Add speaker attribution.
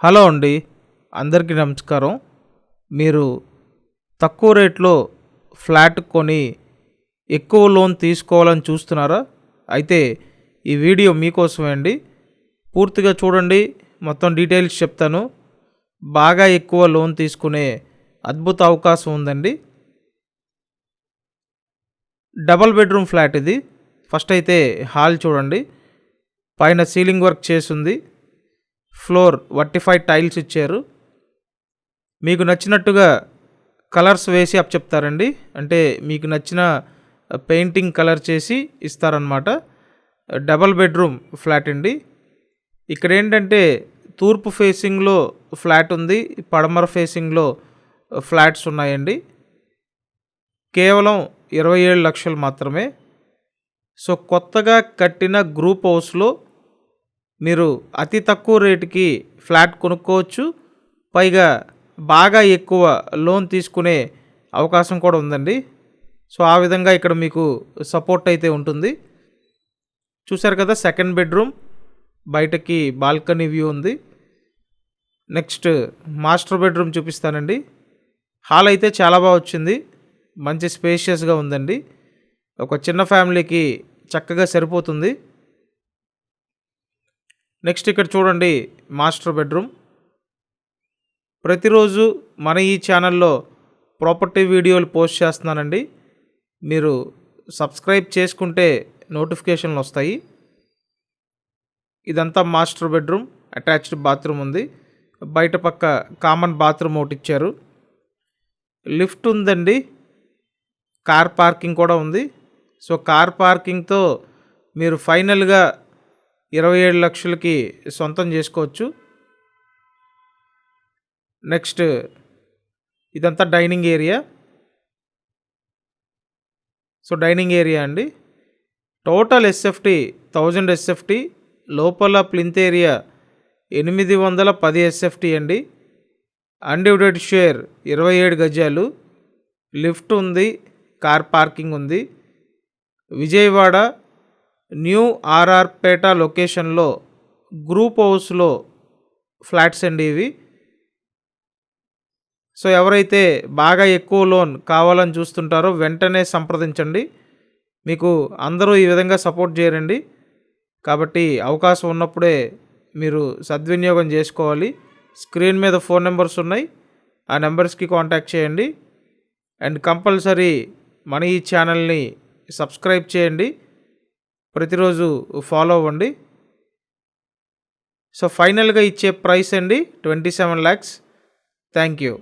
Speaker 1: Hello అండి, అందరికీ నమస్కారం. మీరు తక్కువ రేట్లో ఫ్లాట్ కొని ఎక్కువ లోన్ తీసుకోవాలని చూస్తున్నారా? అయితే ఈ వీడియో మీకోసమే అండి. పూర్తిగా చూడండి, మొత్తం డీటెయిల్స్ చెప్తాను. బాగా ఎక్కువ లోన్ తీసుకునే అద్భుత అవకాశం ఉందండి. డబల్ బెడ్రూమ్ ఫ్లాట్ ఇది. ఫస్ట్ అయితే హాల్ చూడండి. పైన సీలింగ్ వర్క్ చేసింది. ఫ్లోర్ వర్టిఫైడ్ టైల్స్ ఇచ్చారు. మీకు నచ్చినట్టుగా కలర్స్ వేసి చెప్తారండి. అంటే మీకు నచ్చిన పెయింటింగ్ కలర్ చేసి ఇస్తారనమాట. డబల్ బెడ్రూమ్ ఫ్లాట్ అండి. ఇక్కడ ఏంటంటే తూర్పు ఫేసింగ్లో ఫ్లాట్ ఉంది, పడమర ఫేసింగ్లో ఫ్లాట్స్ ఉన్నాయండి. కేవలం 27 లక్షలు మాత్రమే. సో కొత్తగా కట్టిన గ్రూప్ హౌస్లో మీరు అతి తక్కువ రేటుకి ఫ్లాట్ కొనుక్కోవచ్చు. పైగా బాగా ఎక్కువ లోన్ తీసుకునే అవకాశం కూడా ఉందండి. సో ఆ విధంగా ఇక్కడ మీకు సపోర్ట్ అయితే ఉంటుంది. చూసారు కదా, సెకండ్ బెడ్రూమ్, బయటకి బాల్కనీ వ్యూ ఉంది. నెక్స్ట్ మాస్టర్ బెడ్రూమ్ చూపిస్తానండి. హాల్ అయితే చాలా బాగా వచ్చింది, మంచి స్పేషియస్గా ఉందండి. ఒక చిన్న ఫ్యామిలీకి చక్కగా సరిపోతుంది. నెక్స్ట్ ఇక్కడ చూడండి, మాస్టర్ బెడ్రూమ్. ప్రతిరోజు మన ఈ ఛానల్లో ప్రాపర్టీ వీడియోలు పోస్ట్ చేస్తున్నానండి. మీరు సబ్స్క్రైబ్ చేసుకుంటే నోటిఫికేషన్లు వస్తాయి. ఇదంతా మాస్టర్ బెడ్రూమ్, అటాచ్డ్ బాత్రూమ్ ఉంది. బయట పక్క కామన్ బాత్రూమ్ ఒకటి ఇచ్చారు. లిఫ్ట్ ఉందండి. కార్ పార్కింగ్ కూడా ఉంది. సో కార్ పార్కింగ్తో మీరు ఫైనల్గా 27 లక్షలకి సొంతం చేసుకోవచ్చు. నెక్స్ట్ ఇదంతా dining area. So dining area అండి. Total SFT 1000 SFT. లోపల ప్లింత్ ఏరియా 810 ఎస్ఎఫ్టీ అండి. అన్డివైడెడ్ షేర్ 27 గజాలు. లిఫ్ట్ ఉంది, కార్ పార్కింగ్ ఉంది. విజయవాడ న్యూ ఆర్ఆర్పేట లొకేషన్లో గ్రూప్ హౌస్లో ఫ్లాట్స్ అండి ఇవి. సో ఎవరైతే బాగా ఎక్కువ లోన్ కావాలని చూస్తుంటారో వెంటనే సంప్రదించండి. మీకు అందరూ ఈ విధంగా సపోర్ట్ చేయరండి. కాబట్టి అవకాశం ఉన్నప్పుడే మీరు సద్వినియోగం చేసుకోవాలి. స్క్రీన్ మీద ఫోన్ నెంబర్స్ ఉన్నాయి, ఆ నెంబర్స్కి కాంటాక్ట్ చేయండి. అండ్ కంపల్సరీ మన ఈ ఛానల్ని సబ్స్క్రైబ్ చేయండి, ప్రతిరోజు ఫాలో అవ్వండి. సో ఫైనల్గా ఇచ్చే ప్రైస్ అండి 27 lakhs. Thank you.